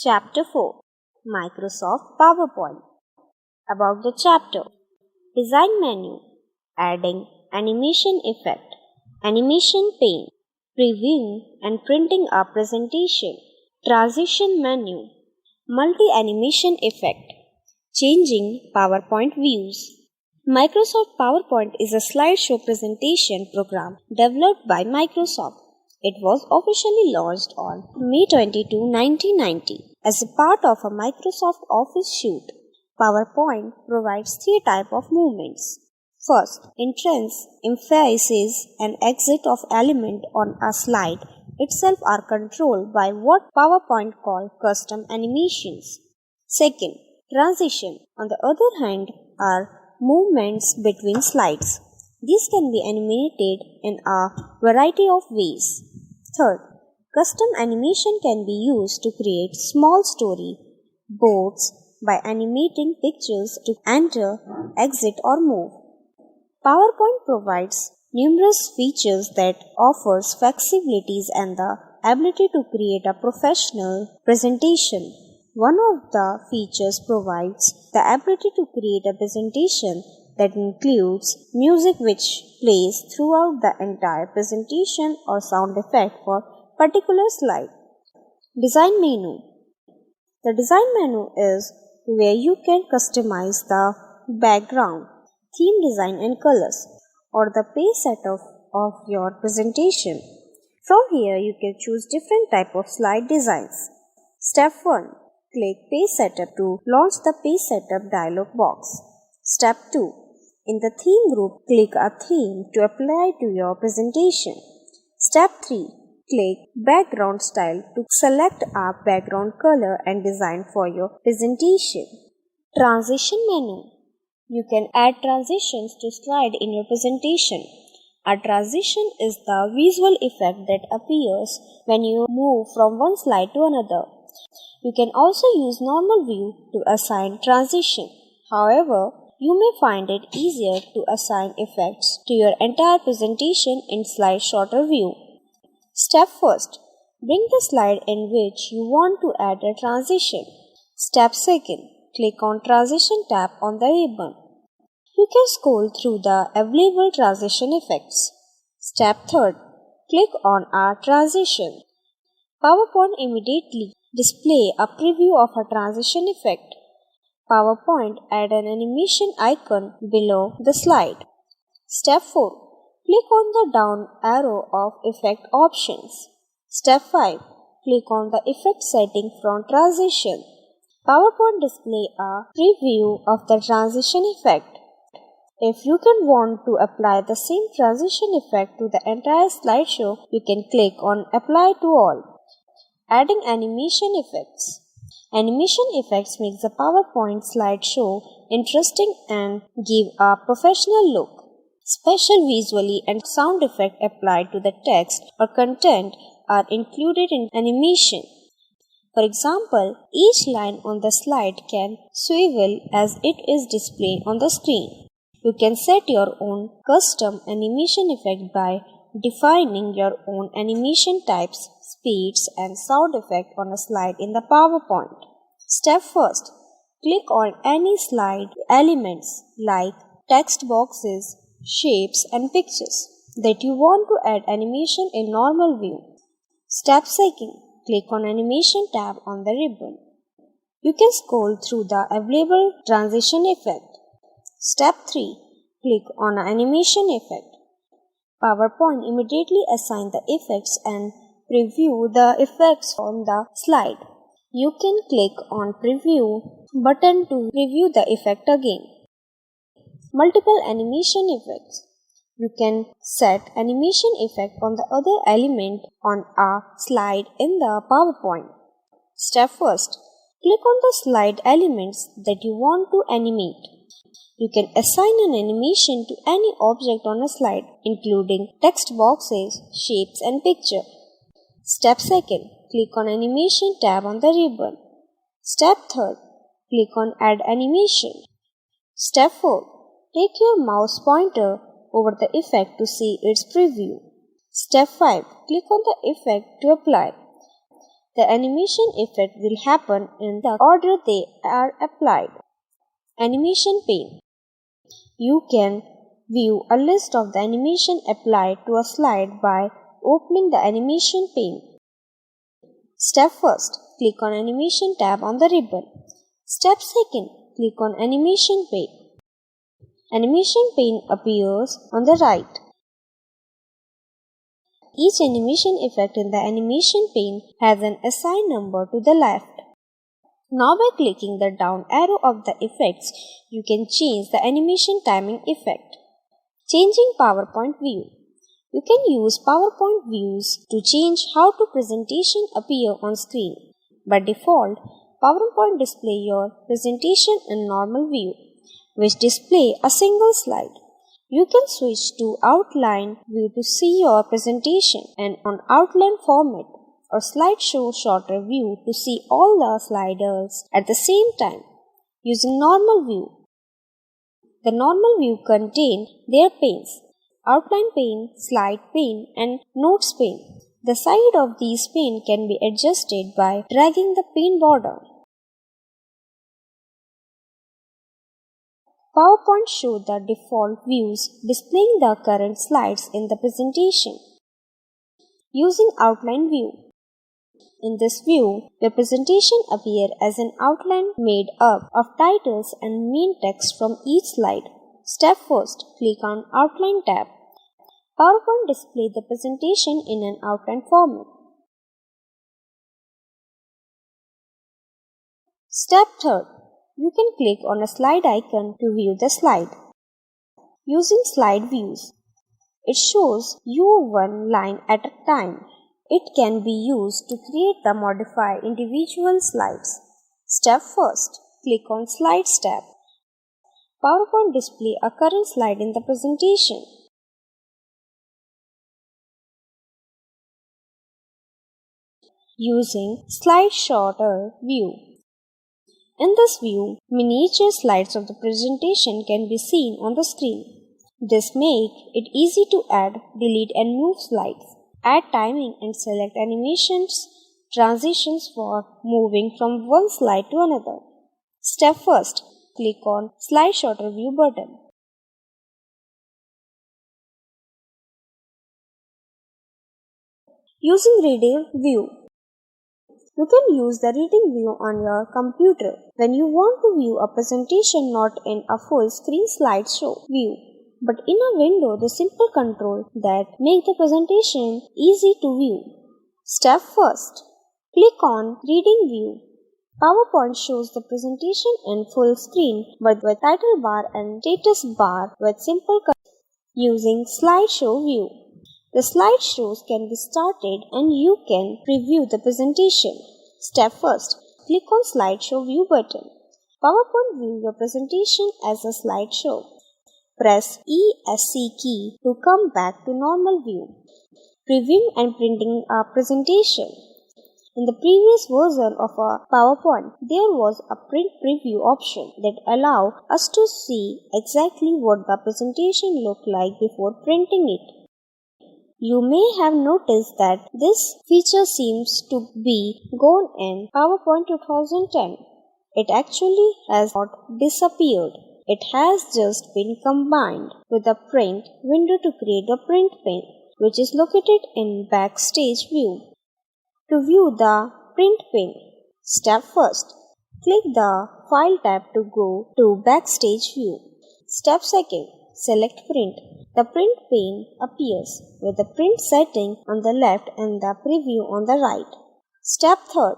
Chapter 4 Microsoft PowerPoint. About the chapter: Design Menu, Adding Animation Effect, Animation Pane, Previewing and Printing a Presentation, Transition Menu, Multi-Animation Effect, Changing PowerPoint Views. Microsoft PowerPoint is a slideshow presentation program developed by Microsoft. It was officially launched on May 22, 1990 as a part of a Microsoft Office suite. PowerPoint provides three types of movements. First, entrance, emphasis, and exit of element on a slide itself are controlled by what PowerPoint calls custom animations. Second, transition, on the other hand, are movements between slides. These can be animated in a variety of ways. Third, custom animation can be used to create small story boards by animating pictures to enter, exit, or move. PowerPoint provides numerous features that offers flexibilities and the ability to create a professional presentation. One of the features provides the ability to create a presentation that includes music which plays throughout the entire presentation or sound effect for particular slide. Design Menu. The Design Menu is where you can customize the background, theme design and colors, or the page setup of your presentation. From here you can choose different type of slide designs. Step 1. Click Page Setup to launch the Page Setup dialog box. Step 2. In the Theme group, click a theme to apply to your presentation. Step 3. Click Background Style to select a background color and design for your presentation. Transition Menu. You can add transitions to slide in your presentation. A transition is the visual effect that appears when you move from one slide to another. You can also use normal view to assign transition. However, you may find it easier to assign effects to your entire presentation in slide sorter view. Step 1. Bring the slide in which you want to add a transition. Step 2. Click on Transition tab on the ribbon. You can scroll through the available transition effects. Step 3. Click on a transition. PowerPoint immediately display a preview of a transition effect. PowerPoint add an animation icon below the slide. Step 4. Click on the down arrow of effect options. Step 5. Click on the effect setting from transition. PowerPoint display a preview of the transition effect. If you can want to apply the same transition effect to the entire slideshow, you can click on Apply to All. Adding animation effects. Animation effects makes the PowerPoint slideshow interesting and give a professional look. Special visually and sound effects applied to the text or content are included in animation. For example, each line on the slide can swivel as it is displayed on the screen. You can set your own custom animation effect by defining your own animation types, speeds, and sound effect on a slide in the PowerPoint. Step 1. Click on any slide elements like text boxes, shapes, and pictures that you want to add animation in normal view. Step 2. Click on Animation tab on the ribbon. You can scroll through the available transition effect. Step 3. Click on Animation effect. PowerPoint immediately assigns the effects and preview the effects on the slide. You can click on Preview button to preview the effect again. Multiple animation effects. You can set animation effect on the other element on a slide in the PowerPoint. Step 1. Click on the slide elements that you want to animate. You can assign an animation to any object on a slide, including text boxes, shapes, and picture. Step 2. Click on Animation tab on the ribbon. Step 3. Click on Add Animation. Step 4. Take your mouse pointer over the effect to see its preview. Step 5. Click on the effect to apply. The animation effect will happen in the order they are applied. Animation pane. You can view a list of the animation applied to a slide by opening the animation pane. Step 1. Click on Animation tab on the ribbon. Step 2. Click on Animation pane. Animation pane appears on the right. Each animation effect in the animation pane has an assigned number to the left. Now by clicking the down arrow of the effects, you can change the animation timing effect. Changing PowerPoint view. You can use PowerPoint views to change how the presentation appear on screen. By default, PowerPoint display your presentation in normal view, which display a single slide. You can switch to outline view to see your presentation and on outline format or slideshow shorter view to see all the sliders at the same time. Using normal view. The normal view contains their panes: outline pane, slide pane and notes pane. The side of these pane can be adjusted by dragging the pane border. PowerPoint shows the default views displaying the current slides in the presentation. Using outline view. In this view, the presentation appears as an outline made up of titles and main text from each slide. Step 1. Click on Outline tab. PowerPoint displays the presentation in an outline format. Step 3. You can click on a slide icon to view the slide. Using slide views. It shows you one line at a time. It can be used to create or modify individual slides. Step 1. Click on Slides tab. PowerPoint displays a current slide in the presentation. Using Slide Sorter view. In this view, miniature slides of the presentation can be seen on the screen. This makes it easy to add, delete and move slides. Add timing and select animations, transitions for moving from one slide to another. Step 1. Click on Slide Sorter View button. Using Reading View. You can use the reading view on your computer when you want to view a presentation not in a full screen slideshow view, but in a window the simple control that make the presentation easy to view. Step 1. Click on Reading View. PowerPoint shows the presentation in full screen but with title bar and status bar with simple control. Using Slideshow View. The slideshows can be started and you can preview the presentation. Step 1. Click on Slideshow View button. PowerPoint view your presentation as a slideshow. Press ESC key to come back to normal view. Previewing and printing a presentation. In the previous version of a PowerPoint, there was a print preview option that allowed us to see exactly what the presentation looked like before printing it. You may have noticed that this feature seems to be gone in PowerPoint 2010. It actually has not disappeared. It has just been combined with the print window to create a print pane, which is located in Backstage view. To view the print pane, step 1. Click the File tab to go to Backstage view. Step 2. Select Print. The print pane appears with the print setting on the left and the preview on the right. Step 3.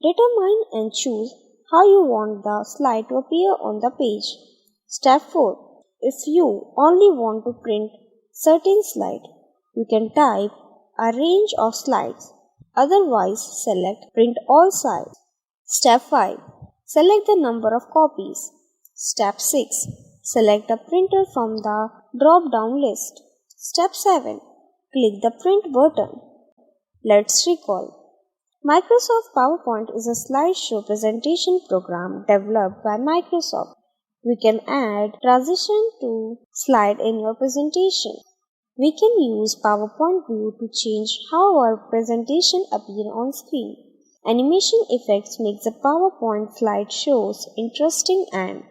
Determine and choose how you want the slide to appear on the page. Step 4. If you only want to print certain slide, you can type a range of slides. Otherwise, select Print All Slides. Step 5. Select the number of copies. Step 6. Select a printer from the drop-down list. Step 7. Click the Print button. Let's recall. Microsoft PowerPoint is a slideshow presentation program developed by Microsoft. We can add transition to slide in your presentation. We can use PowerPoint view to change how our presentation appears on screen. Animation effects make the PowerPoint slideshows interesting and